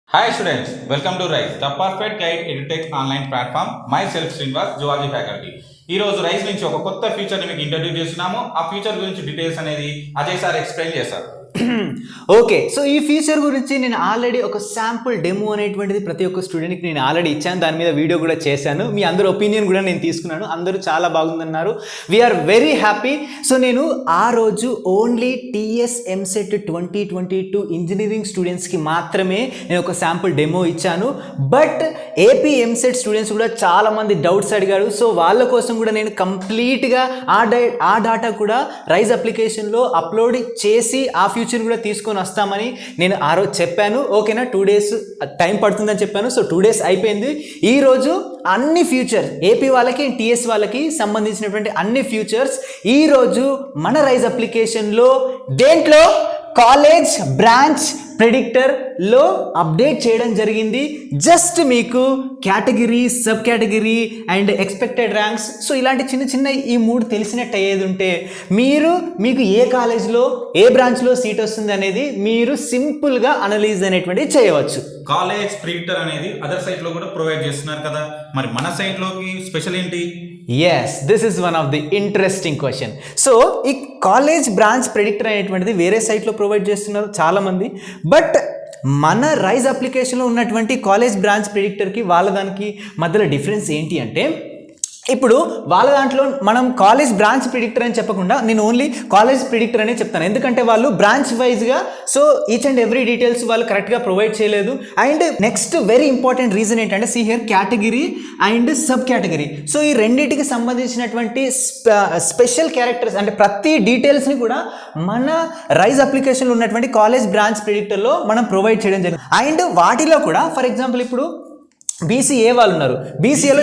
Hi students, welcome to RISE, the perfect guide edutech online platform. Myself Srinivas, Zoology faculty. ఈ రోజు rice నుంచి ఒక కొత్త feature ని మీకు ఇంట్రడ్యూస్ చేస్తున్నాము. ఆ ఫీచర్ గురించి డీటెయిల్స్ అనేది అజయ్ సార్ ఎక్స్ప్లెయిన్ చేస్తారు. ఓకే, సో ఈ ఫీచర్ గురించి నేను ఆల్రెడీ ఒక శాంపుల్ డెమో అనేటువంటిది ప్రతి ఒక్క స్టూడెంట్కి నేను ఆల్రెడీ ఇచ్చాను. దాని మీద వీడియో కూడా చేశాను. మీ అందరి ఒపీనియన్ కూడా నేను తీసుకున్నాను. అందరూ చాలా బాగుందన్నారు. We are very. Happy so ఆ రోజు ఓన్లీ టీఎస్ ఎంసెట్ 2022 ఇంజనీరింగ్ స్టూడెంట్స్కి మాత్రమే నేను ఒక శాంపుల్ డెమో ఇచ్చాను. బట్ ఏపీ ఎంసెట్ స్టూడెంట్స్ కూడా చాలామంది డౌట్స్ అడిగారు. సో వాళ్ళ కోసం కూడా నేను కంప్లీట్గా ఆ డాటా కూడా రైజ్ అప్లికేషన్లో అప్లోడ్ చేసి ఆ ఫ్యూచర్ కూడా తీసుకొని వస్తామని నేను ఆ రోజు చెప్పాను. ఓకేనా, 2 days టైం పడుతుందని చెప్పాను. సో 2 days అయిపోయింది. ఈరోజు అన్ని ఫ్యూచర్ ఏపీ వాళ్ళకి టీఎస్ వాళ్ళకి సంబంధించినటువంటి అన్ని ఫ్యూచర్స్ ఈరోజు మన రైజ్ అప్లికేషన్లో దేంట్లో కాలేజ్ బ్రాంచ్ ప్రెడిక్టర్లో అప్డేట్ చేయడం జరిగింది. జస్ట్ మీకు category, sub category and expected ranks, so ఇలాంటి చిన్న చిన్న ఈ 3 తెలిసినట్టు అయ్యేది ఉంటే మీకు ఏ కాలేజ్లో ఏ బ్రాంచ్లో సీట్ వస్తుంది అనేది మీరు సింపుల్గా అనలైజ్ అనేటువంటిది చేయవచ్చు. కాలేజ్ ప్రిడిక్టర్ అనేది అదర్ సైట్ లో కూడా ప్రొవైడ్ చేస్తున్నారు కదా, మరి మన సైట్ లోకి స్పెషల్ ఏంటి? Yes, this is one of the interesting question. So ఈ కాలేజ్ బ్రాంచ్ ప్రెడిక్టర్ అనేటువంటిది వేరే సైట్లో ప్రొవైడ్ చేస్తున్నారు చాలామంది. బట్ మన రైజ్ అప్లికేషన్లో ఉన్నటువంటి కాలేజ్ బ్రాంచ్ ప్రెడిక్టర్కి వాళ్ళ దానికి మధ్యలో డిఫరెన్స్ ఏంటి అంటే, ఇప్పుడు వాళ్ళ దాంట్లో మనం కాలేజ్ బ్రాంచ్ ప్రిడిక్టర్ అని చెప్పకుండా నేను ఓన్లీ కాలేజ్ ప్రిడిక్టర్ అనే చెప్తాను. ఎందుకంటే వాళ్ళు బ్రాంచ్ వైజ్గా so each and every details వాళ్ళు కరెక్ట్గా ప్రొవైడ్ చేయలేదు. And next very important reason ఏంటంటే, see here category and sub category. So ఈ రెండింటికి సంబంధించినటువంటి స్పెషల్ క్యారెక్టర్స్ అంటే ప్రతి డీటెయిల్స్ని కూడా మన రైజ్ అప్లికేషన్లో ఉన్నటువంటి కాలేజ్ బ్రాంచ్ ప్రిడిక్టర్లో మనం ప్రొవైడ్ చేయడం జరిగింది. అండ్ వాటిలో కూడా ఫర్ ఎగ్జాంపుల్ ఇప్పుడు బీసీఏ వాళ్ళు ఉన్నారు. బీసీఏలో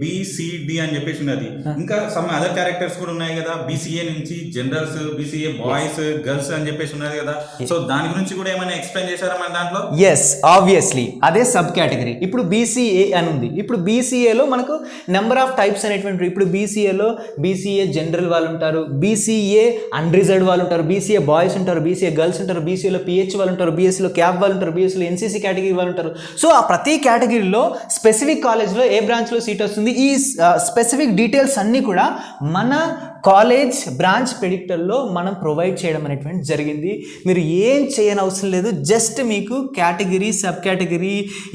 బీసీడి అని చెప్పేసి ఉన్నది. ఇంకా సమ్ అదర్ క్యారెక్టర్స్ కూడా ఉన్నాయి కదా, బీసీఏ నుంచి జనరల్స్, బీసీఏ బాయ్స్ గర్ల్స్ అని చెప్పేసి ఉన్నది కదా. సో దాని గురించి కూడా ఏమైనా ఎక్స్ప్లెయిన్ చేశారా మన దాంట్లో? ఎస్, ఆబ్వియస్లీ అదే సబ్ కేటగిరీ. ఇప్పుడు బీసీఏ అని ఉంది. ఇప్పుడు బీసీఏలో మనకు నెంబర్ ఆఫ్ టైప్స్ అనేటువంటి, ఇప్పుడు బీసీఏలో బీసీఏ జనరల్ వాళ్ళు ఉంటారు, బీసీఏ అన్రిజర్వ్డ్ వాళ్ళు ఉంటారు, బీసీఏ బాయ్స్ ఉంటారు, బీసీఏ గర్ల్స్ ఉంటారు, బీసీఏలో పిహెచ్ వాళ్ళు ఉంటారు, బీఎస్సీలో క్యాప్ వాళ్ళు ఉంటారు, బీఎస్సీలో ఎన్సీసీ కేటగిరీ వాళ్ళు ఉంటారు. సో ఆ ప్రతి కేటగిరీలో స్పెసిఫిక్ కాలేజ్లో ఏ బ్రాంచ్లో సీట్ వస్తుంది, ఈ స్పెసిఫిక్ డీటెయిల్స్ అన్నీ కూడా మన కాలేజ్ బ్రాంచ్ ప్రెడిక్టర్లో మనం ప్రొవైడ్ చేయడం అనేటువంటి జరిగింది. మీరు ఏం చేయనవసరం లేదు. జస్ట్ మీకు కేటగిరీ, సబ్ కేటగిరీ,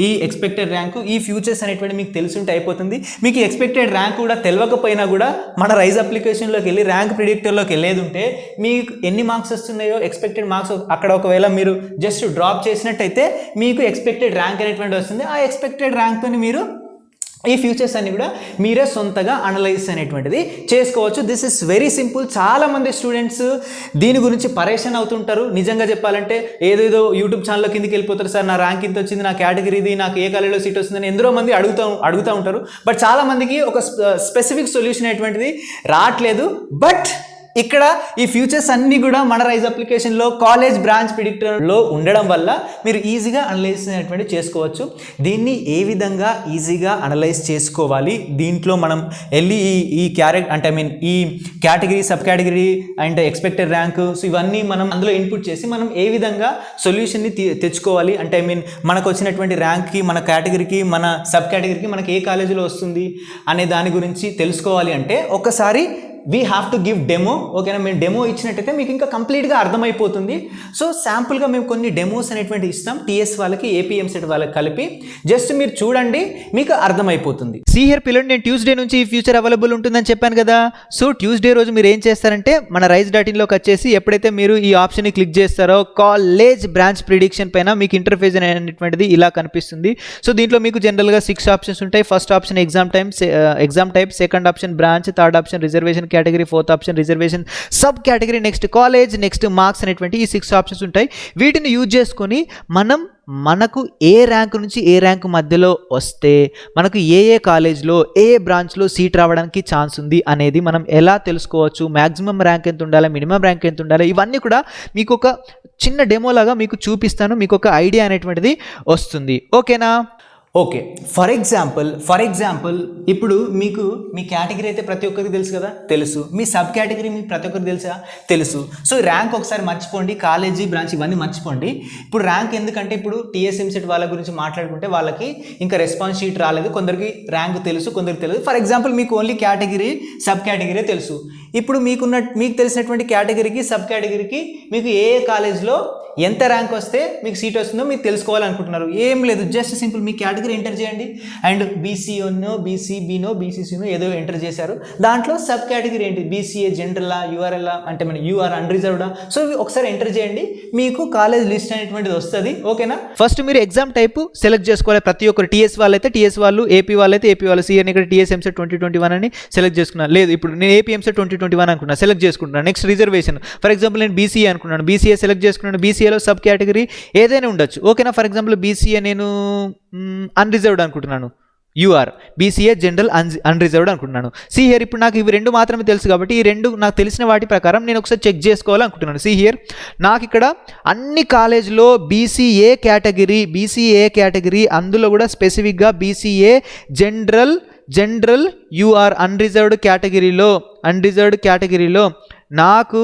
ఈ ఎక్స్పెక్టెడ్ ర్యాంకు, ఈ ఫ్యూచర్స్ అనేటువంటి మీకు తెలుసుంటే అయిపోతుంది. మీకు ఎక్స్పెక్టెడ్ ర్యాంక్ కూడా తెలియకపోయినా కూడా మన రైజ్ అప్లికేషన్లోకి వెళ్ళి ర్యాంక్ ప్రిడిక్టర్లోకి వెళ్ళేది ఉంటే మీకు ఎన్ని మార్క్స్ వస్తున్నాయో ఎక్స్పెక్టెడ్ మార్క్స్ అక్కడ ఒకవేళ మీరు జస్ట్ డ్రాప్ చేసినట్టయితే మీకు ఎక్స్పెక్టెడ్ ర్యాంక్ అనేటువంటి వస్తుంది. ఆ ఎక్స్పెక్టెడ్ ర్యాంక్తో మీరు ఈ ఫ్యూచర్స్ అన్ని కూడా మీరే సొంతగా అనలైజ్ అనేటువంటిది చేసుకోవచ్చు. This is very simple. చాలామంది స్టూడెంట్స్ దీని గురించి పరేషాన్ అవుతుంటారు. నిజంగా చెప్పాలంటే ఏదేదో యూట్యూబ్ ఛానల్లో కిందకి వెళ్ళిపోతారు. సార్ నా ర్యాంక్ ఇంత వచ్చింది, నా కేటగిరీ ఇది, నాకు ఏ కాలేజీలో సీట్ వస్తుందని ఎందరో మంది అడుగుతూ ఉంటారు. బట్ చాలామందికి ఒక స్పెసిఫిక్ సొల్యూషన్ అనేటువంటిది రావట్లేదు. బట్ ఇక్కడ ఈ ఫ్యూచర్స్ అన్నీ కూడా మన రైజ్ అప్లికేషన్లో కాలేజ్ బ్రాంచ్ ప్రిడిక్టర్లో ఉండడం వల్ల మీరు ఈజీగా అనలైజ్ అనేటువంటి చేసుకోవచ్చు. దీన్ని ఏ విధంగా ఈజీగా అనలైజ్ చేసుకోవాలి, దీంట్లో మనం వెళ్ళి ఈ ఈ category, sub category and expected rank, so ఇవన్నీ మనం అందులో ఇన్పుట్ చేసి మనం ఏ విధంగా సొల్యూషన్ని తెచ్చుకోవాలి అంటే మనకు వచ్చినటువంటి ర్యాంక్కి, మన కేటగిరీకి, మన సబ్ కేటగిరీకి మనకి ఏ కాలేజీలో వస్తుంది అనే దాని గురించి తెలుసుకోవాలి అంటే ఒకసారి we have to give demo. ఓకేనా, మేము డెమో ఇచ్చినట్టయితే మీకు ఇంకా కంప్లీట్గా అర్థమైపోతుంది. సో శాంపుల్గా మేము కొన్ని డెమోస్ అనేటువంటి ఇస్తాం టీఎస్ వాళ్ళకి, ఏపీఎంసెట్ వాళ్ళకి కలిపి. జస్ట్ మీరు చూడండి, మీకు అర్థమైపోతుంది. హియర్ పిల్లలు, నేను ట్యూస్డే నుంచి ఈ ఫ్యూచర్ అవైలబుల్ ఉంటుందని చెప్పాను కదా. సో ట్యూస్డే రోజు మీరు ఏం చేస్తారంటే మన rise.in లోకి వచ్చేసి ఎప్పుడైతే మీరు ఈ ఆప్షన్ని క్లిక్ చేస్తారో కాలేజ్ బ్రాంచ్ ప్రిడిక్షన్ పైన మీకు ఇంటర్ఫేస్ అనేటువంటిది ఇలా కనిపిస్తుంది. సో దీంట్లో మీకు జనరల్గా 6 ఆప్షన్స్ ఉంటాయి. First option exam type, second option branch, third option reservation category, fourth option reservation sub category, next college, next marks అనేటువంటి ఈ 6 ఆప్షన్స్ ఉంటాయి. వీటిని యూజ్ చేసుకొని మనకు ఏ ర్యాంక్ నుంచి ఏ ర్యాంక్ మధ్యలో వస్తే మనకు ఏ కాలేజ్లో ఏ బ్రాంచ్లో సీట్ రావడానికి ఛాన్స్ ఉంది అనేది మనం ఎలా తెలుసుకోవచ్చు, మ్యాక్సిమం ర్యాంక్ ఎంత ఉండాలి, మినిమం ర్యాంక్ ఎంత ఉండాలి, ఇవన్నీ కూడా మీకు ఒక చిన్న డెమోలాగా మీకు చూపిస్తాను. మీకు ఒక ఐడియా అనేటువంటిది వస్తుంది. ఓకేనా? ఓకే, ఫర్ ఎగ్జాంపుల్ ఇప్పుడు మీకు మీ కేటగిరీ అయితే ప్రతి ఒక్కరికి తెలుసు కదా, తెలుసు. మీ సబ్ కేటగిరీ మీకు ప్రతి ఒక్కరికి తెలుసా, తెలుసు. సో ర్యాంక్ ఒకసారి మర్చిపోండి, కాలేజీ బ్రాంచ్ ఇవన్నీ మర్చిపోండి. ఇప్పుడు ర్యాంక్ ఎందుకంటే ఇప్పుడు టీఎస్ ఎంసెట్ వాళ్ళ గురించి మాట్లాడుకుంటే వాళ్ళకి ఇంకా రెస్పాన్స్ షీట్ రాలేదు, కొందరికి ర్యాంక్ తెలుసు, కొందరికి తెలియదు. ఫర్ ఎగ్జాంపుల్ మీకు ఓన్లీ కేటగిరీ సబ్ కేటగిరీ తెలుసు. ఇప్పుడు మీకు తెలిసినటువంటి కేటగిరీకి సబ్ కేటగిరీకి మీకు ఏ కాలేజ్లో ఎంత ర్యాంక్ వస్తే మీకు సీట్ వస్తుందో మీరు తెలుసుకోవాలనుకుంటున్నారు. ఏం లేదు, జస్ట్ సింపుల్ మీ కేటగిరీ ఎంటర్ చేయండి అండ్ బీసీఓనో బీసీబీనో బీసీసీనో ఏదో ఎంటర్ చేశారు. దాంట్లో సబ్ కేటగిరీ ఏంటి, బీసీఏ జనరలా యూఆర్ఎల్లా అంటే మన యూఆర్ అన్రిజర్వ్డా, సో ఒకసారి ఎంటర్ చేయండి, మీకు కాలేజ్ లిస్ట్ అనేటువంటిది వస్తుంది. ఓకేనా? ఫస్ట్ మీరు ఎగ్జామ్ టైప్ సెలెక్ట్ చేసుకోవాలి. ప్రతి ఒక్కరు టీఎస్ వాళ్ళు అయితే టీఎస్ వాళ్ళు, ఏపీ వాళ్ళు అయితే ఏపీ వాళ్ళు. సిఆర్ని ఇక్కడ టీఎస్ ఎంసెట్ 2021 అని సెలెక్ట్ చేసుకున్నాను. లేదు, ఇప్పుడు నేను ఏపీ ఎంసెట్ 2021 అనుకున్నాను, సెలెక్ట్ చేసుకుంటున్నాను. నెక్స్ట్ రిజర్వేషన్, ఫర్ ఎగ్జాంపుల్ నేను బీసీఏ అనుకున్నాను, బీసీఏ సెలెక్ట్ చేసుకున్నాను. బీసీఏలో సబ్ కేటగిరీ ఏదైనా ఉండొచ్చు. ఓకేనా? ఫర్ ఎగ్జాంపుల్ బీసీఏ నేను అన్రిజర్వ్డ్ అనుకుంటున్నాను, యూఆర్ బీసీఏ జనరల్ అన్రిజర్వ్డ్ అనుకుంటున్నాను. సి హియర్ ఇప్పుడు నాకు ఇవి రెండు మాత్రమే తెలుసు కాబట్టి ఈ రెండు నాకు తెలిసిన వాటి ప్రకారం నేను ఒకసారి చెక్ చేసుకోవాలనుకుంటున్నాను. సి హియర్ నాకు ఇక్కడ అన్ని కాలేజ్లో బీసీఏ కేటగిరీ అందులో కూడా స్పెసిఫిక్గా బీసీఏ జనరల్ యూఆర్ అన్రిజర్వ్డ్ కేటగిరీలో నాకు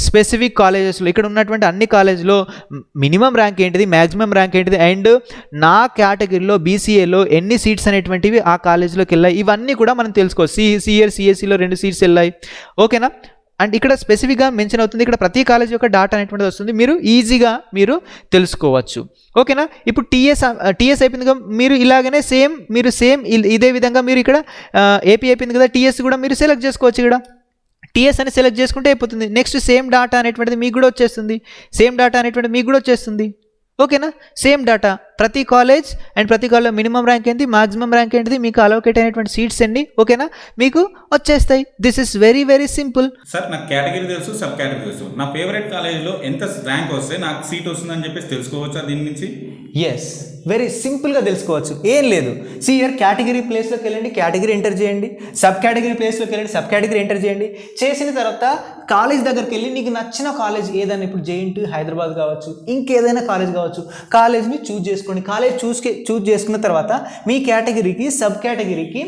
స్పెసిఫిక్ కాలేజెస్లో ఇక్కడ ఉన్నటువంటి అన్ని కాలేజ్లో మినిమం ర్యాంక్ ఏంటిది, మ్యాక్సిమం ర్యాంక్ ఏంటిది, అండ్ నా కేటగిరీలో బీసీఏలో ఎన్ని సీట్స్ అనేటువంటివి ఆ కాలేజ్లోకి వెళ్ళాయి, ఇవన్నీ కూడా మనం తెలుసుకోవచ్చు. సిఎస్సిలో 2 సీట్స్ వెళ్ళాయి. ఓకేనా? అండ్ ఇక్కడ స్పెసిఫిక్గా మెన్షన్ అవుతుంది, ఇక్కడ ప్రతి కాలేజ్ యొక్క డాటా అనేటువంటిది వస్తుంది, మీరు ఈజీగా తెలుసుకోవచ్చు. ఓకేనా? ఇప్పుడు టీఎస్ అయిపోయింది కదా, మీరు ఇలాగనే సేమ్ ఇదే విధంగా మీరు ఇక్కడ ఏపీ అయిపోయింది కదా, టీఎస్ కూడా మీరు సెలెక్ట్ చేసుకోవచ్చు. ఇక్కడ టీఎస్ అని సెలెక్ట్ చేసుకుంటే అయిపోతుంది. నెక్స్ట్ సేమ్ డాటా అనేటువంటిది మీకు కూడా వచ్చేస్తుంది. ఓకేనా? సేమ్ డాటా ప్రతి కాలేజ్ అండ్ ప్రతి కాలేజ్ మినిమం ర్యాంక్ ఏంటి, మాక్సిమం ర్యాంక్ ఏంటిది, మీకు అలోకేట్ అయినటువంటి సీట్స్ అండి. ఓకేనా? మీకు వచ్చేస్తాయి. This is very very simple. Sir నాకు కేటగిరీ తెలుసు, సబ్ కేటగిరీ తెలుసు, నా ఫేవరెట్ కాలేజ్లో ఎంత ర్యాంక్ వస్తే నాకు సీట్ వస్తుందని చెప్పేసి తెలుసుకోవచ్చా దీని నుంచి? ఎస్, వెరీ సింపుల్గా తెలుసుకోవచ్చు. ఏం లేదు, హియర్ కేటగిరీ ప్లేస్లోకి వెళ్ళండి, కేటగిరీ ఎంటర్ చేయండి. సబ్ కేటగిరీ ప్లేస్లోకి వెళ్ళండి, సబ్ కేటగిరీ ఎంటర్ చేయండి. చేసిన తర్వాత కాలేజ్ దగ్గరికి వెళ్ళి నీకు నచ్చిన కాలేజ్ ఏదైనా, ఇప్పుడు జేఎన్టీ హైదరాబాద్ కావచ్చు, ఇంకేదైనా కాలేజ్ కావచ్చు, కాలేజ్ని చూజ్ చేసుకోండి. కాలేజ్ చూజ్ చేసుకున్న తర్వాత మీ కేటగిరీకి సబ్ కేటగిరీకి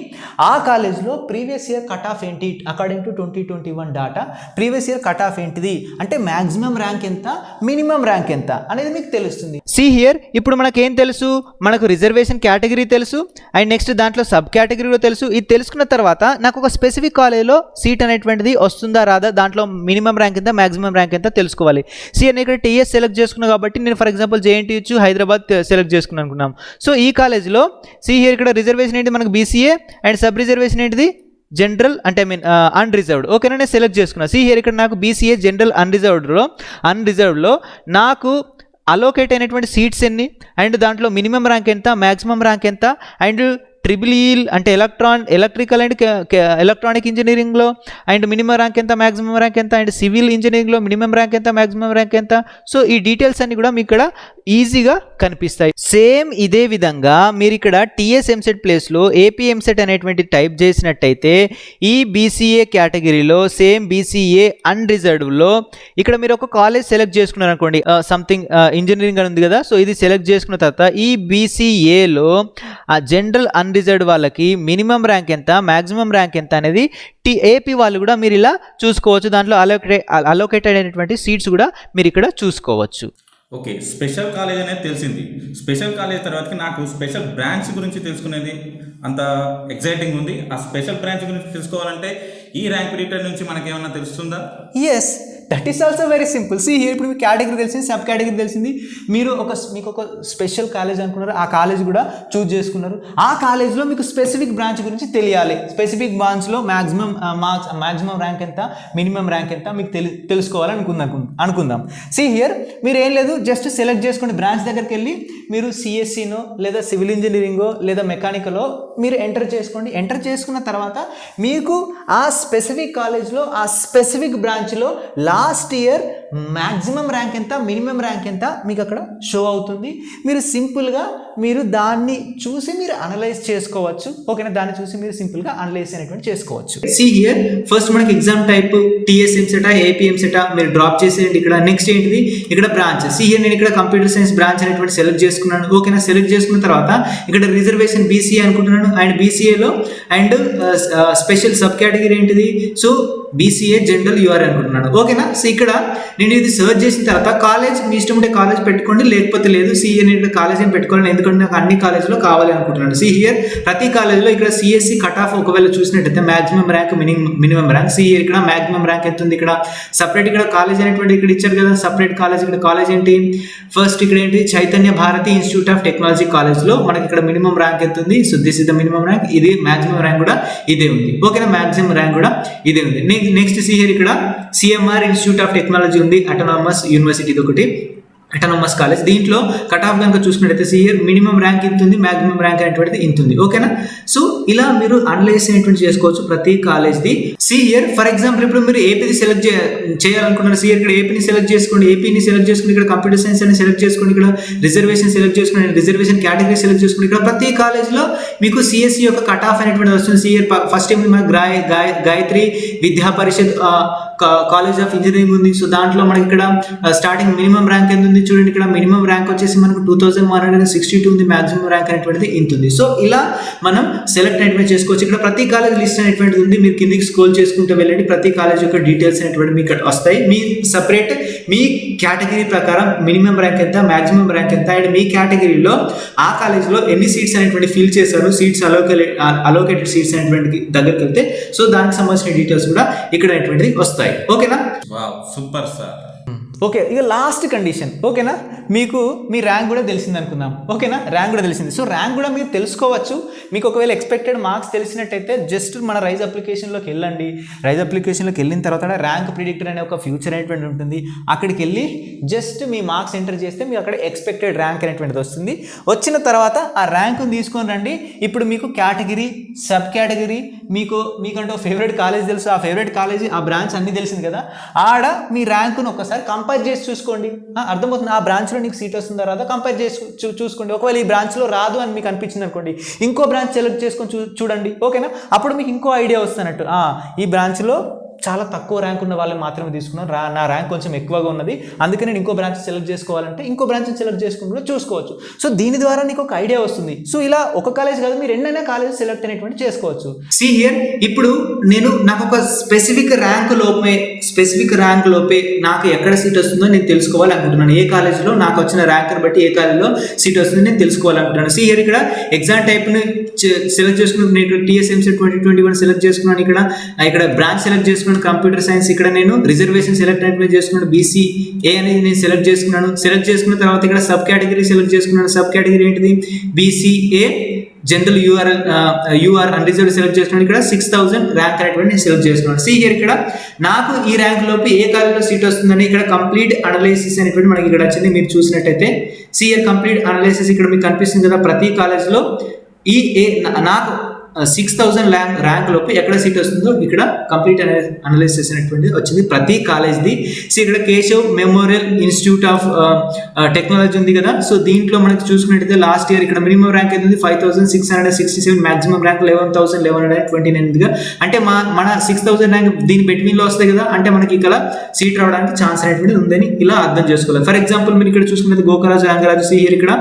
ఆ కాలేజ్లో ప్రీవియస్ ఇయర్ కట్ ఆఫ్ ఏంటి, according to 2021 data previous year cut off ఏంటిది అంటే మ్యాక్సిమం ర్యాంక్ ఎంత, మినిమం ర్యాంక్ ఎంత అనేది మీకు తెలుస్తుంది. సి హియర్ ఇప్పుడు మనకేం తెలుసు, మనకు రిజర్వేషన్ కేటగిరీ తెలుసు అండ్ నెక్స్ట్ దాంట్లో సబ్ కేటగిరీలో తెలుసు. ఇది తెలుసుకున్న తర్వాత నాకు ఒక స్పెసిఫిక్ కాలేజ్లో సీట్ అనేటువంటిది వస్తుందా రాదా, దాంట్లో మినిమం ర్యాంక్ ఎంత, మాక్సిమం ర్యాంక్ ఎంత తెలుసుకోవాలి. నేను ఇక్కడ టీఎస్ సెలెక్ట్ చేసుకున్నాను కాబట్టి నేను for example JNTU Hyderabad select చేసుకున్నాను అనుకున్నాం. సో ఈ కాలేజ్లో హియర్ ఇక్కడ రిజర్వేషన్ ఏంటి మనకు బీసీఏ అండ్ సబ్ రిజర్వేషన్ ఏంటిది జనరల్ అంటే అన్రిజర్వ్డ్. ఓకేనా? నేను సెలెక్ట్ చేసుకున్నాను. హియర్ ఇక్కడ నాకు బీసీఏ జనరల్ అన్రిజర్వ్డ్లో నాకు అలోకేట్ అయినటువంటి సీట్స్ ఎన్ని అండ్ దాంట్లో మినిమం ర్యాంక్ ఎంత, మ్యాక్సిమం ర్యాంక్ ఎంత, అండ్ ట్రిపుల్ అంటే ఎలక్ట్రికల్ అండ్ ఎలక్ట్రానిక్ ఇంజనీరింగ్లో అండ్ మినిమం ర్యాంక్ ఎంత, మ్యాక్సిమం ర్యాంక్ ఎంత, అండ్ సివిల్ ఇంజనీరింగ్లో మినిమం ర్యాంక్ ఎంత, మ్యాక్సిమం ర్యాంక్ ఎంత. సో ఈ డీటెయిల్స్ అన్ని కూడా మీకు ఇక్కడ ఈజీగా కనిపిస్తాయి. సేమ్ ఇదే విధంగా మీరు ఇక్కడ టీఎస్ ఎంసెట్ ప్లేస్లో ఏపీ ఎంసెట్ అనేటువంటి టైప్ చేసినట్టయితే ఈ బీసీఏ కేటగిరీలో సేమ్ బీసీఏ అన్రిజర్వ్డ్లో ఇక్కడ మీరు ఒక కాలేజ్ సెలెక్ట్ చేసుకున్నారు అనుకోండి, సంథింగ్ ఇంజనీరింగ్ అని ఉంది కదా, సో ఇది సెలెక్ట్ చేసుకున్న తర్వాత ఈ బీసీఏలో జనరల్ అన్రిజర్వ్డ్ వాళ్ళకి మినిమం ర్యాంక్ ఎంత, మ్యాక్సిమం ర్యాంక్ ఎంత అనేది ఏపీ వాళ్ళు కూడా మీరు ఇలా చూసుకోవచ్చు. దాంట్లో అలోకేటెడ్ అయినటువంటి సీట్స్ కూడా మీరు ఇక్కడ చూసుకోవచ్చు. ఓకే, స్పెషల్ కాలేజ్ అనేది తెలిసింది. స్పెషల్ కాలేజ్ తర్వాతకి నాకు స్పెషల్ బ్రాంచ్ గురించి తెలుసుకునేది అంత ఎగ్జైటింగ్ ఉంది. ఆ స్పెషల్ బ్రాంచ్ గురించి తెలుసుకోవాలంటే ఈ ర్యాంక్ ప్రిడిక్టర్ నుంచి మనకి ఏమన్నా తెలుస్తుందా? Yes, that is also very simple. ఇప్పుడు మీకు కేటగిరీ తెలిసింది, సబ్ కేటగిరీ తెలిసింది, మీకు ఒక స్పెషల్ కాలేజ్ అనుకున్నారు, ఆ కాలేజ్ కూడా చూజ్ చేసుకున్నారు. ఆ కాలేజ్లో మీకు స్పెసిఫిక్ బ్రాంచ్ గురించి తెలియాలి. స్పెసిఫిక్ బ్రాంచ్లో మ్యాక్సిమం ర్యాంక్ ఎంత, మినిమం ర్యాంక్ ఎంత మీకు తెలుసుకోవాలని అనుకుందాం. హియర్ మీరు ఏం లేదు, జస్ట్ సెలెక్ట్ చేసుకోండి. బ్రాంచ్ దగ్గరికి వెళ్ళి మీరు సిఎస్సినో లేదా సివిల్ ఇంజనీరింగో లేదా మెకానికలో మీరు ఎంటర్ చేసుకోండి. ఎంటర్ చేసుకున్న తర్వాత మీకు ఆ స్పెసిఫిక్ కాలేజ్లో ఆ స్పెసిఫిక్ బ్రాంచ్లో లాస్ట్ ఇయర్ మ్యాక్సిమం ర్యాంక్ ఎంత, మినిమం ర్యాంక్ ఎంత మీకు అక్కడ షో అవుతుంది. మీరు సింపుల్గా మీరు దాన్ని చూసి మీరు అనలైజ్ చేసుకోవచ్చు. ఓకేనా, దాన్ని చూసి మీరు సింపుల్గా అనలైజ్ అనేటువంటి చేసుకోవచ్చు. సి హియర్ ఫస్ట్ మనకి ఎగ్జామ్ టైప్ టీఎస్ఎంసెటా ఏపీఎంసెటా మీరు డ్రాప్ చేసేయండి. ఇక్కడ నెక్స్ట్ ఏంటిది, ఇక్కడ బ్రాంచ్. సి హియర్ నేను ఇక్కడ కంప్యూటర్ సైన్స్ బ్రాంచ్ అనేటువంటి సెలెక్ట్ చేసుకున్నాను. ఓకేనా, సెలెక్ట్ చేసుకున్న తర్వాత ఇక్కడ రిజర్వేషన్ బీసీఏ అనుకుంటున్నాను. అండ్ బీసీఏలో అండ్ స్పెషల్ సబ్ కేటగిరీ ఏంటిది, సో బీసీఏ జనరల్ యూఆర్ అనుకుంటున్నాను. ఓకేనా, సో ఇక్కడ నేను ఇది సర్చ్ చేసిన తర్వాత కాలేజ్ మీ ఇష్టం ఉంటే కాలేజ్ పెట్టుకోండి, లేకపోతే లేదు. సిఏ నేను కాలేజ్ ఏం పెట్టుకోవాలి, ఎందుకంటే నాకు అన్ని కాలేజ్లో కావాలి అనుకుంటున్నాను. సి హియర్ ప్రతి కాలేజ్లో ఇక్కడ సిఎస్సి కట్ ఆఫ్ ఒకవేళ చూసినట్టయితే maximum rank minimum rank. See ఇక్కడ మాక్సిమం ర్యాంక్ ఎంత ఉంది, ఇక్కడ సపరేట్ ఇక్కడ కాలేజ్ అనేటువంటి ఇక్కడ ఇచ్చారు కదా సపరేట్ కాలేజ్. ఇక్కడ కాలేజ్ ఏంటి, ఫస్ట్ ఇక్కడ ఏంటి Chaitanya Bharathi institute of technology కాలేజ్లో మనకి ఇక్కడ మినిమం ర్యాంక్ ఎంత ఉంది. So this is the minimum rank. ఇది మాక్సిమం ర్యాంక్ కూడా ఇదే ఉంది. ఓకేనా, మాక్సిమం ర్యాంక్ కూడా ఇదే ఉంది. నెక్స్ట్ సి హియర్ ఇక్కడ సిఎంఆర్ ఇన్స్టిట్యూట్ ఆఫ్ టెక్నాలజీ ఉంది, అటానమస్ యూనివర్సిటీ ఒకటి, అటానమస్ కాలేజ్. దీంట్లో కట్ ఆఫ్ కనుక చూసినట్టయితే సి హియర్ మినిమం ర్యాంక్ ఇంత ఉంది, మాక్సిమం ర్యాంక్ అనేటువంటిది ఇంత ఉంది. ఓకేనా, సో ఇలా మీరు అనలైజ్ అనేటువంటి చేసుకోవచ్చు ప్రతి కాలేజ్ది. సి హియర్ ఫర్ ఎగ్జాంపుల్ ఇప్పుడు మీరు ఏపీని సెలెక్ట్ చేయాలనుకున్నారు. సి హియర్ ఇక్కడ ఏపీని సెలెక్ట్ చేసుకోండి, ఏపీని సెలెక్ట్ చేసుకుని ఇక్కడ కంప్యూటర్ సైన్స్ అని సెలెక్ట్ చేసుకోండి, ఇక్కడ రిజర్వేషన్ సెలెక్ట్ చేసుకోండి, రిజర్వేషన్ కేటగిరీ సెలెక్ట్ చేసుకోండి. ఇక్కడ ప్రతి కాలేజ్లో మీకు సిఎస్సి యొక్క కట్ ఆఫ్ అనేటువంటి వస్తుంది. సి హియర్ ఫస్ట్ టైం మనకు గాయత్రి విద్యా పరిషత్ కాలేజ్ ఆఫ్ ఇంజనీరింగ్ ఉంది. సో దాంట్లో మనకి ఇక్కడ స్టార్టింగ్ మినిమం ర్యాంక్ ఎంత ఉంది చూడండి. ఇక్కడ మినిమం ర్యాంక్ వచ్చేసి మనకు 2162 ఉంది, మాక్సిమం ర్యాంక్ అనేటువంటిది ఇంత ఉంది. సో ఇలా మనం సెలెక్ట్ అనేటువంటి చేసుకోవచ్చు. ఇక్కడ ప్రతి కాలేజ్ లిస్ట్ అనేటువంటిది ఉంది, మీరు కిందికి స్క్రోల్ చేసుకుంటూ వెళ్ళండి. ప్రతి కాలేజ్ యొక్క డీటెయిల్స్ అనేటువంటి మీకు వస్తాయి. మీ సపరేట్ మీ కేటగిరీ ప్రకారం మినిమం ర్యాంక్ ఎంత, మాక్సిమం ర్యాంక్ ఎంత, అండ్ మీ కేటగిరీలో ఆ కాలేజ్లో ఎన్ని సీట్స్ అనేటువంటి ఫిల్ చేశారు, సీట్స్ అలోకేటెడ్ సీట్స్ అనేటువంటి దగ్గరికి వెళ్తే సో దానికి సంబంధించిన డీటెయిల్స్ కూడా ఇక్కడ అనేటువంటిది వస్తాయి. ఓకేనా, సూపర్ సార్. ఓకే, ఇక లాస్ట్ కండిషన్. ఓకేనా, మీకు మీ ర్యాంక్ కూడా తెలిసింది అనుకుందాం. ఓకేనా, ర్యాంక్ కూడా తెలిసింది. సో ర్యాంక్ కూడా మీరు తెలుసుకోవచ్చు. మీకు ఒకవేళ ఎక్స్పెక్టెడ్ మార్క్స్ తెలిసినట్టయితే జస్ట్ మన రైజ్ అప్లికేషన్లోకి వెళ్ళండి. రైజ్ అప్లికేషన్లోకి వెళ్ళిన తర్వాత ర్యాంక్ ప్రిడిక్టర్ అనే ఒక ఫ్యూచర్ అనేటువంటి ఉంటుంది. అక్కడికి వెళ్ళి జస్ట్ మీ మార్క్స్ ఎంటర్ చేస్తే మీకు అక్కడ ఎక్స్పెక్టెడ్ ర్యాంక్ అనేటువంటిది వస్తుంది. వచ్చిన తర్వాత ఆ ర్యాంకుని తీసుకొని రండి. ఇప్పుడు మీకు కేటగిరీ, సబ్ కేటగిరీ, మీకంటూ ఫేవరెట్ కాలేజ్ తెలుసు, ఆ ఫేవరెట్ కాలేజీ, ఆ బ్రాంచ్ అన్నీ తెలిసింది కదా, ఆడ మీ ర్యాంకును ఒకసారి కంపేర్ చేసి చూసుకోండి. అర్థమవుతుంది, ఆ బ్రాంచ్లో నీకు సీట్ వస్తుందా రాదా కంపేర్ చేసి చూసుకోండి. ఒకవేళ ఈ బ్రాంచ్లో రాదు అని మీకు అనిపించింది అనుకోండి, ఇంకో బ్రాంచ్ సెలెక్ట్ చేసుకొని చూడండి. ఓకేనా, అప్పుడు మీకు ఇంకో ఐడియా వస్తున్నట్టు, ఈ బ్రాంచ్లో చాలా తక్కువ ర్యాంక్ ఉన్న వాళ్ళని మాత్రమే తీసుకున్నాను, నా ర్యాంక్ కొంచెం ఎక్కువగా ఉన్నది, అందుకే నేను ఇంకో బ్రాంచ్ సెలెక్ట్ చేసుకోవాలంటే ఇంకో బ్రాంచ్ని సెలెక్ట్ చేసుకుంటూ చూసుకోవచ్చు. సో దీని ద్వారా నీకు ఒక ఐడియా వస్తుంది. సో ఇలా ఒక కాలేజ్ కాదు, మీరు ఎన్నైనా కాలేజ్ సెలెక్ట్ అనేటువంటి చేసుకోవచ్చు. సి హియర్ ఇప్పుడు నాకు ఒక స్పెసిఫిక్ ర్యాంక్ లోపే నాకు ఎక్కడ సీట్ వస్తుందో నేను తెలుసుకోవాలనుకుంటున్నాను. ఏ కాలేజ్లో నాకు వచ్చిన ర్యాంక్ని బట్టి ఏ కాలేజ్లో సీట్ వస్తుందో నేను తెలుసుకోవాలనుకుంటున్నాను. సి హియర్ ఇక్కడ ఎగ్జామ్ టైప్ని సెలెక్ట్ చేసుకున్నాను. నేను ఇక్కడ టీఎస్ఎంసీ 2021 సెలెక్ట్ చేసుకున్నాను. ఇక్కడ బ్రాంచ్ సెలెక్ట్ చేసుకున్నాను కంప్యూటర్ సైన్స్. ఇక్కడ నేను రిజర్వేషన్ సెలెక్ట్ అనేటువంటి చేసుకున్నాను, బీసీఏ అనేది నేను సెలెక్ట్ చేసుకున్న తర్వాత ఇక్కడ సబ్ కేటగిరీ సెలెక్ట్ చేసుకున్నాను. సబ్ కేటగిరీ ఏంటిది, BCA general UR unreserved select చేసుకున్నాను. ఇక్కడ 6000 ర్యాంక్ అనేటువంటి నేను సెలెక్ట్ చేసుకున్నాను. సి హియర్ ఇక్కడ నాకు ఈ ర్యాంక్ లోపు ఏ కాలేజ్లో సీట్ వస్తుందని ఇక్కడ కంప్లీట్ అనలైసిస్ అనేటువంటి మనకి ఇక్కడ వచ్చింది. మీరు చూసినట్టయితే సి హియర్ కంప్లీట్ అనలైసిస్ ఇక్కడ మీకు కనిపిస్తుంది కదా, ప్రతి కాలేజ్లో నాకు 6000 ర్యాంక్ లోపు ఎక్కడ సీట్ వస్తుందో ఇక్కడ కంప్లీట్ అనలైసిస్ అనేటువంటి వచ్చింది ప్రతి కాలేజ్ది. సో ఇక్కడ Keshav memorial institute of technology ఉంది కదా, సో దీంట్లో మనకి చూసుకున్నట్టయితే లాస్ట్ ఇయర్ ఇక్కడ మినిమం ర్యాంక్ అయితే 5667, మాక్సిమం ర్యాంక్ 11129గా, అంటే మన 6000 ర్యాంక్ దీని బిట్వీన్లో వస్తాయి కదా, అంటే మనకి ఇక్కడ సీట్ రావడానికి ఛాన్స్ అనేటువంటిది ఉందని ఇలా అర్థం చేసుకోవాలి. ఫర్ ఎగ్జాంపుల్ మీరు ఇక్కడ చూసుకున్నది గోకరాజు రంగరాజు. సి హియర్ ఇక్కడ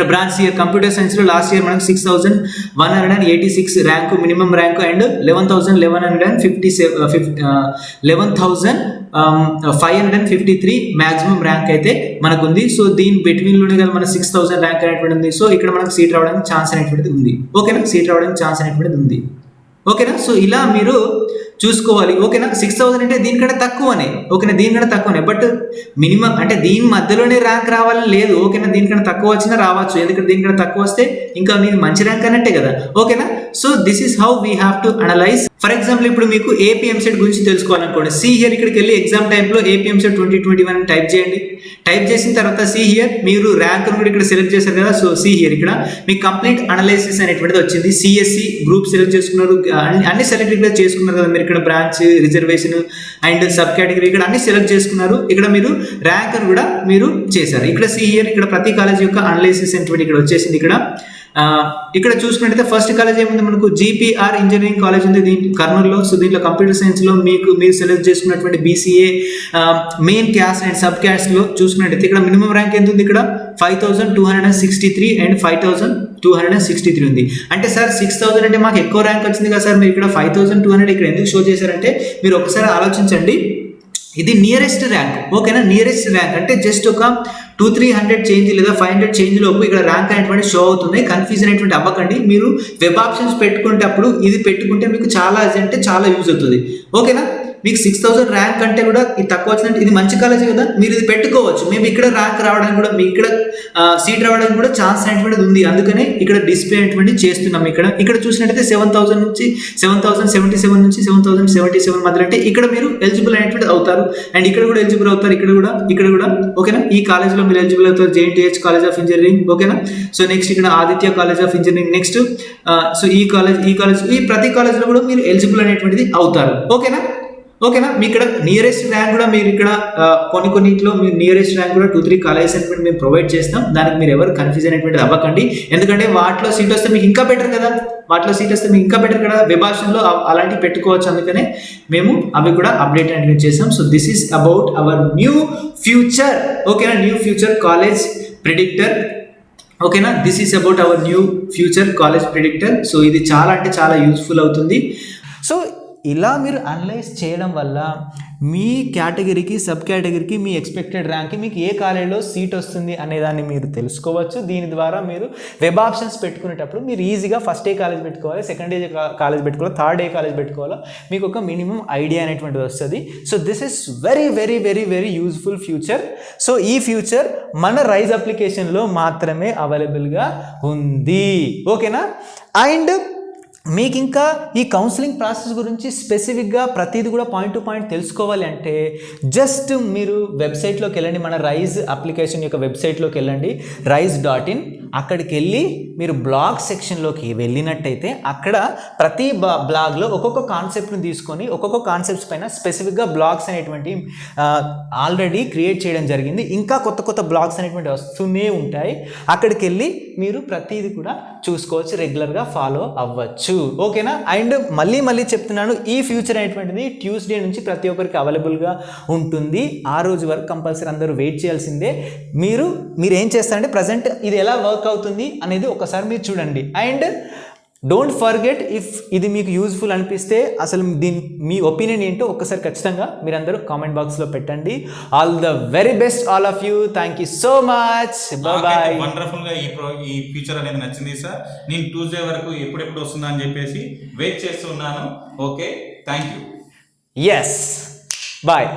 బ్రాంచ్ ఇయర్ కంప్యూటర్ సైన్స్లో లాస్ట్ ఇయర్ మనకు 6186 rank minimum rank and 11,553 maximum rank అయితే మనకు ఉంది. సో దీని బిట్వీన్లోనే కదా మన 6000 ర్యాంక్ అనేటువంటి ఉంది. సో ఇక్కడ మనకు సీట్ రావడానికి ఛాన్స్ అనేటువంటిది ఉంది. ఓకేనా, సీట్ రావడానికి ఛాన్స్ అనేటువంటిది ఉంది. ఓకేనా, సో ఇలా మీరు చూసుకోవాలి. ఓకేనా, 6000 అంటే దీనికంటే తక్కువనే. ఓకేనా, దీనికంటే తక్కువనే, బట్ మినిమం అంటే దీని మధ్యలోనే ర్యాంక్ రావాలని లేదు. ఓకేనా, దీనికంటే తక్కువ వచ్చినా రావచ్చు, ఎందుకంటే దీనికంటే తక్కువ వస్తే ఇంకా మీది మంచి ర్యాంక్ అన్నట్టే కదా. ఓకేనా, so this is how we have to analyse. For example ఇప్పుడు మీకు ఏపీఎంసెట్ గురించి తెలుసుకోవాలనుకోండి. సి హియర్ ఇక్కడికి వెళ్ళి ఎగ్జామ్ టైప్లో ఏపీఎంసెట్ 2021 టైప్ చేయండి. టైప్ చేసిన తర్వాత సి హియర్ మీరు ర్యాంక్ కూడా ఇక్కడ సెలెక్ట్ చేశారు కదా, సో సి హియర్ ఇక్కడ మీకు కంప్లీట్ అనలైసిస్ అనేటువంటిది వచ్చింది. సిఎస్సి గ్రూప్ సెలెక్ట్ చేసుకున్నారు, అన్ని సెలెక్ట్ ఇక్కడ చేసుకున్నారు కదా మీరు. ఇక్కడ branch, reservation, and sub category ఇక్కడ అన్ని సెలెక్ట్ చేసుకున్నారు. ఇక్కడ మీరు ర్యాంక్ అని కూడా మీరు చేశారు. ఇక్కడ సిఇయర్ ఇక్కడ ప్రతి కాలేజ్ యొక్క అనలైసిస్ అనేటువంటి ఇక్కడ వచ్చేసింది. ఇక్కడ చూసుకున్నట్టయితే ఫస్ట్ కాలేజ్ ఏముంది మనకు జీపీఆర్ ఇంజనీరింగ్ కాలేజ్ ఉంది కర్నూలులో. సో దీంట్లో కంప్యూటర్ సైన్స్లో మీరు సెలెక్ట్ చేసుకున్నటువంటి BCA main caste and sub క్యాస్ట్లో చూసుకున్నట్టయితే ఇక్కడ మినిమం ర్యాంక్ ఎంత ఉంది? ఇక్కడ 5263 అండ్ 5263 ఉంది. అంటే సార్ 6000 అంటే మాకు ఎక్కువ ర్యాంక్ వచ్చింది కదా సార్, మీరు ఇక్కడ 5200 ఇక్కడ ఎందుకు షో చేశారంటే మీరు ఒకసారి ఆలోచించండి. ఇది నియరెస్ట్ ర్యాంక్, ఓకేనా? నియరెస్ట్ ర్యాంక్ అంటే జస్ట్ ఒక 200-300 చేంజ్ లేదా 500 చేంజ్ లోపు ఇక్కడ ర్యాంక్ అనేటువంటి షో అవుతుంది. కన్ఫ్యూజన్ అనేటువంటి అవ్వకండి. మీరు వెబ్ ఆప్షన్స్ పెట్టుకునేటప్పుడు ఇది పెట్టుకుంటే మీకు చాలా అంటే చాలా యూజ్ అవుతుంది, ఓకేనా? మీకు 6000 ర్యాంక్ అంటే కూడా ఇది తక్కువ వచ్చిందంటే ఇది మంచి కాలేజ్ కదా, మీరు ఇది పెట్టుకోవచ్చు. మేము ఇక్కడ ర్యాంక్ రావడానికి కూడా, మీ ఇక్కడ సీట్ రావడానికి కూడా ఛాన్స్ అనేటువంటిది ఉంది. అందుకనే ఇక్కడ డిస్ప్లే అనేటువంటి చేస్తున్నాం. ఇక్కడ చూసినట్టయితే 7000 నుంచి 7077 నుంచి 7077 మధ్యలో అంటే ఇక్కడ మీరు ఎలిజిబుల్ అనేటువంటి అవుతారు. అండ్ ఇక్కడ కూడా ఎలిజిబుల్ అవుతారు, ఇక్కడ కూడా ఓకేనా? ఈ కాలేజ్లో మీరు ఎలిజిబుల్ అవుతారు. జేఎన్టీహెచ్ కాలేజ్ ఆఫ్ ఇంజనీరింగ్, ఓకేనా? సో నెక్స్ట్ ఇక్కడ Aditya college of engineering, next so ఈ కాలేజ్ ఈ ప్రతి కాలేజ్లో కూడా మీరు ఎలిజిబుల్ అనేటువంటిది అవుతారు, ఓకేనా? మీ ఇక్కడ నియరెస్ట్ ర్యాంక్ కూడా మీరు ఇక్కడ కొన్నింటిలో మీరు నియరెస్ట్ ర్యాంక్ కూడా 2-3 కాలేజెస్ అనేటువంటి మేము ప్రొవైడ్ చేస్తాం. దానికి మీరు ఎవరు కన్ఫ్యూజన్ అనేటువంటి అవ్వకండి. ఎందుకంటే వాటిలో సీట్ వస్తే మీకు ఇంకా బెటర్ కదా, వెబ్ ఆప్షన్లో అలాంటివి పెట్టుకోవచ్చు. అందుకనే మేము అవి కూడా అప్డేట్ అనేటువంటి చేస్తాం. So this is about our new future, ఓకేనా? న్యూ ఫ్యూచర్ కాలేజ్ ప్రిడిక్టర్, ఓకేనా? This is about our new future college predictor. So ఇది చాలా అంటే చాలా యూస్ఫుల్ అవుతుంది. సో ఇలా మీరు అనలైజ్ చేయడం వల్ల మీ కేటగిరీకి సబ్ కేటగిరీకి మీ ఎక్స్పెక్టెడ్ ర్యాంక్కి మీకు ఏ కాలేజీలో సీట్ వస్తుంది అనేదాన్ని మీరు తెలుసుకోవచ్చు. దీని ద్వారా మీరు వెబ్ ఆప్షన్స్ పెట్టుకునేటప్పుడు మీరు ఈజీగా ఫస్ట్ ఏ కాలేజ్ పెట్టుకోవాలి, సెకండ్ ఏ కాలేజ్ పెట్టుకోవాలి, థర్డ్ ఏ కాలేజ్ పెట్టుకోవాలో మీకు ఒక మినిమం ఐడియా అనేటువంటిది వస్తుంది. So this is very very very very useful future. So ఈ ఫ్యూచర్ మన రైజ్ అప్లికేషన్లో మాత్రమే అవైలబుల్గా ఉంది, ఓకేనా? అండ్ మీకు ఇంకా ఈ కౌన్సిలింగ్ ప్రాసెస్ గురించి స్పెసిఫిక్గా ప్రతిదీ కూడా పాయింట్ టు పాయింట్ తెలుసుకోవాలి అంటే జస్ట్ మీరు వెబ్సైట్లోకి వెళ్ళండి, మన రైజ్ అప్లికేషన్ యొక్క వెబ్సైట్లోకి వెళ్ళండి, rise.in. అక్కడికి వెళ్ళి మీరు బ్లాగ్ సెక్షన్లోకి వెళ్ళినట్టయితే అక్కడ ప్రతి బ్లాగ్లో ఒక్కొక్క కాన్సెప్ట్ని తీసుకొని ఒక్కొక్క కాన్సెప్ట్స్ పైన స్పెసిఫిక్గా బ్లాగ్స్ అనేటువంటి ఆల్రెడీ క్రియేట్ చేయడం జరిగింది. ఇంకా కొత్త కొత్త బ్లాగ్స్ అనేటువంటి వస్తూనే ఉంటాయి. అక్కడికి వెళ్ళి మీరు ప్రతిదీ కూడా చూసుకోవచ్చు, రెగ్యులర్గా ఫాలో అవ్వచ్చు, ఓకేనా? అండ్ మళ్ళీ చెప్తున్నాను, ఈ ఫ్యూచర్ అనేటువంటిది ట్యూస్డే నుంచి ప్రతి ఒక్కరికి అవైలబుల్గా ఉంటుంది. ఆ రోజు వరకు కంపల్సరీ అందరూ వెయిట్ చేయాల్సిందే. మీరు ఏం చేస్తారంటే ప్రజెంట్ ఇది ఎలా వర్క్ అవుతుంది అనేది ఒకసారి మీరు చూడండి. అండ్ డోంట్ ఫర్గెట్, ఇఫ్ ఇది మీకు యూజ్ఫుల్ అనిపిస్తే అసలు మీ ఒపీనియన్ ఏంటో ఒక్కసారి ఖచ్చితంగా మీరందరూ కామెంట్ బాక్స్లో పెట్టండి. All the very best all of you. Thank you so much. Bye. వండర్ఫుల్గా ఈ ఫ్యూచర్ అనేది నచ్చింది సార్. నేను ట్యూస్డే వరకు ఎప్పుడెప్పుడు వస్తుందా అని చెప్పేసి వెయిట్ చేస్తున్నాను. Okay, thank you. Yes, bye.